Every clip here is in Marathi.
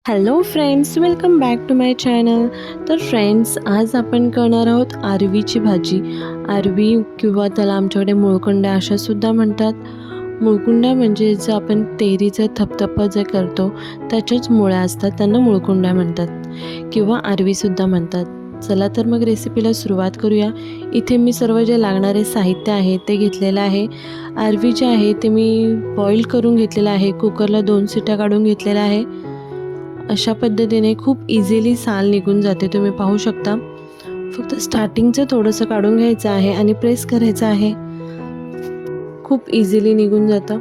Hello friends, welcome back to my channel. तर फ्रेंड्स, आज आपण करणार आहोत आरवीची भाजी. आरवी किंवा त्याला आमच्याकडे मुळकुंड्या अशासुद्धा म्हणतात. मुळकुंड्या म्हणजे जे आपण तेरीचं थपथपं जे करतो त्याच्याच मुळ्या असतात, त्यांना मुळकुंड्या म्हणतात किंवा आरवीसुद्धा म्हणतात. चला तर मग रेसिपीला सुरुवात करूया. इथे मी सर्व जे लागणारे साहित्य आहे ते घेतलेलं आहे. आरवी जे आहे ते मी बॉईल करून घेतलेलं आहे. कुकरला 2 शिट्ट्या काढून घेतलेल्या आहे. अशा पद्धतीने खूप इझिली साल निघून जाते, तुम्ही पाहू शकता. फक्त स्टार्टिंगचं थोडंसं काढून घ्यायचं आहे आणि प्रेस करायचं आहे. खूप इझिली निघून जातं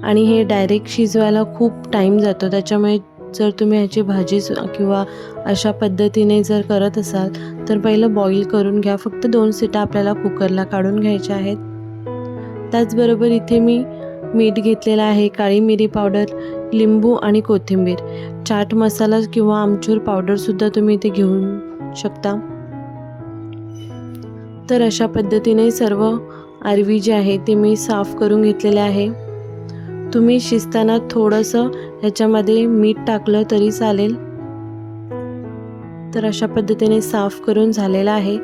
आणि हे डायरेक्ट शिजवायला खूप टाईम जातो. त्याच्यामुळे जर तुम्ही ह्याची भाजी किंवा अशा पद्धतीने जर करत असाल तर पहिलं बॉईल करून घ्या. फक्त 2 शिट्ट्या आपल्याला कुकरला काढून घ्यायच्या आहेत. त्याचबरोबर इथे मी मीठ घेतलेलं आहे, काळी मिरी पावडर, लिंबू आणि कोथिंबीर. चाट मसाला किंवा आमचूर पावडरसुद्धा तुम्ही इथे घेऊ शकता. तर अशा पद्धतीने सर्व आरवी जे आहे ते मी साफ करून घेतलेले आहे. तुम्ही शिजताना थोडंसं ह्याच्यामध्ये मीठ टाकलं तरी चालेल. तर अशा पद्धतीने साफ करून झालेला आहे.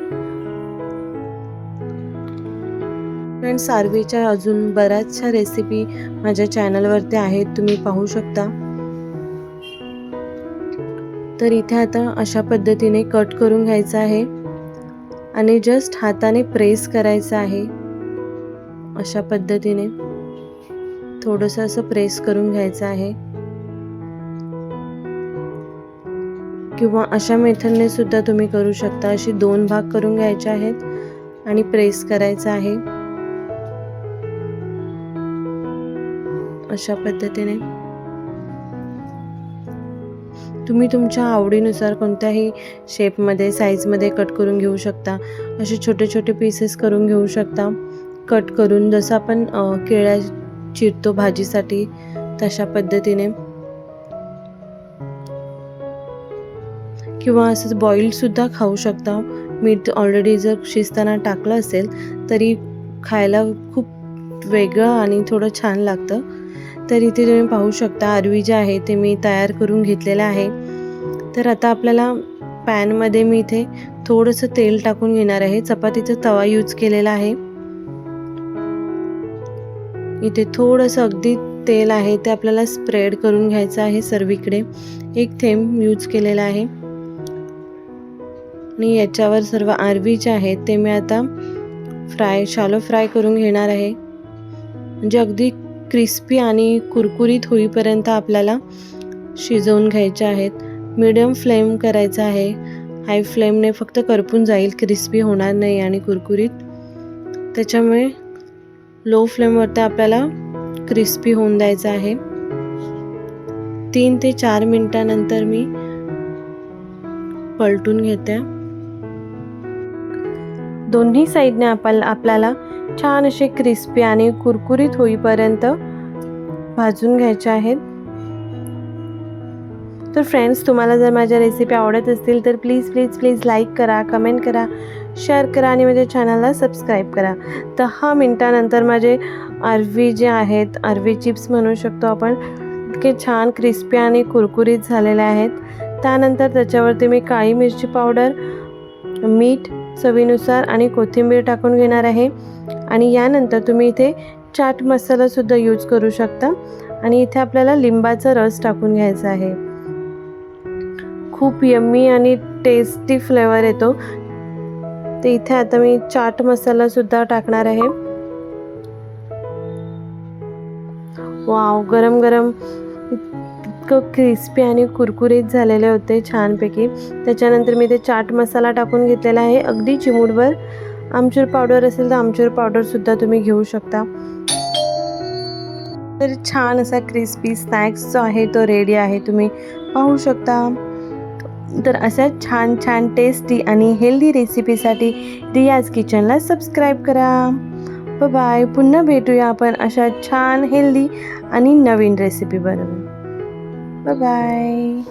फ्रेंड्स, आरवीच्या अजून बऱ्याचशा रेसिपी माझ्या चॅनलवरती आहेत, तुम्ही पाहू शकता. तर इथे आता अशा पद्धतीने कट करून घ्यायचं आहे आणि जस्ट हाताने प्रेस करायचं आहे. अशा पद्धतीने थोडंसं असं प्रेस करून घ्यायचं आहे किंवा अशा मेथडने सुद्धा तुम्ही करू शकता. अशी 2 भाग करून घ्यायचे आहेत आणि प्रेस करायचं आहे. अशा पद्धतीने तुम्ही तुमच्या आवडीनुसार कोणत्याही शेपमध्ये, साईजमध्ये कट करून घेऊ शकता. असे छोटे छोटे पीसेस करून घेऊ शकता. कट करून जसं आपण केळ्या चिरतो भाजीसाठी तशा पद्धतीने, किंवा असंच बॉईलसुद्धा खाऊ शकता. मीठ ऑलरेडी जर शिजताना टाकलं असेल तरी खायला खूप वेगळं आणि थोडं छान लागतं. तर इथे तुम्ही पाहू शकता आरवी जे आहे ते मी तयार करून घेतलेलं आहे. तर आता आपल्याला पॅनमध्ये मी इथे थोडंसं तेल टाकून घेणार आहे. चपातीचा तवा यूज केलेला आहे. इथे थोडंसं अगदी तेल आहे ते आपल्याला स्प्रेड करून घ्यायचं आहे सर्वीकडे. 1 थेंब यूज केलेला आहे आणि याच्यावर सर्व आरवी जे आहेत ते मी आता शालो फ्राय करून घेणार आहे. म्हणजे अगदी क्रिस्पी आणि कुरकुरीत होईपर्यंत आपल्याला शिजवून घ्यायचे आहेत. मीडियम फ्लेम करायचा आहे. हाय फ्लेमने फक्त करपून जाईल, क्रिस्पी होणार नाही आणि कुरकुरीत. त्याच्यामुळे लो फ्लेमवरती आपल्याला क्रिस्पी होऊन द्यायचं आहे. 3 ते 4 मिनिटानंतर मी पलटून घेते. दोन्ही साईडने आपल्याला छान असे क्रिस्पी आणि कुरकुरीत होईपर्यंत भाजून घ्यायचे आहेत. तर फ्रेंड्स, तुम्हाला जर माझ्या रेसिपी आवडत असतील तर प्लीज प्लीज प्लीज लाईक करा, कमेंट करा, शेअर करा आणि माझ्या चॅनलला सबस्क्राईब करा. 10 मिनिटानंतर माझे आरवी जे आहेत, आरवी चिप्स म्हणू शकतो आपण, इतके छान क्रिस्पी आणि कुरकुरीत झालेले आहेत. त्यानंतर त्याच्यावरती मी काळी मिरची पावडर, मीठ चवीनुसार आणि कोथिंबीर टाकून घेणार आहे. आणि यानंतर तुम्ही इथे चाट मसालासुद्धा यूज करू शकता. आणि इथे आपल्याला लिंबाचा रस टाकून घ्यायचा आहे. खूप यम्मी आणि टेस्टी फ्लेवर येतो. तर इथे आता मी चाट मसालासुद्धा टाकणार आहे. वाव, गरम गरम इतकं क्रिस्पी आणि कुरकुरीत झालेले होते छानपैकी. त्याच्यानंतर मी ते चाट मसाला टाकून घेतलेला आहे. अगदी चिमूटभर आमचूर पावडर असेल तर आमचूर पावडरसुद्धा तुम्ही घेऊ शकता. तर छान असा क्रिस्पी स्नॅक्स जो आहे तो रेडी आहे, तुम्ही पाहू शकता. तर अशा छान छान टेस्टी आणि हेल्दी रेसिपीसाठी रियाज किचनला सबस्क्राईब करा. बाय. पुन्हा भेटूया आपण अशा छान हेल्दी आणि नवीन रेसिपी बनवून. बाय.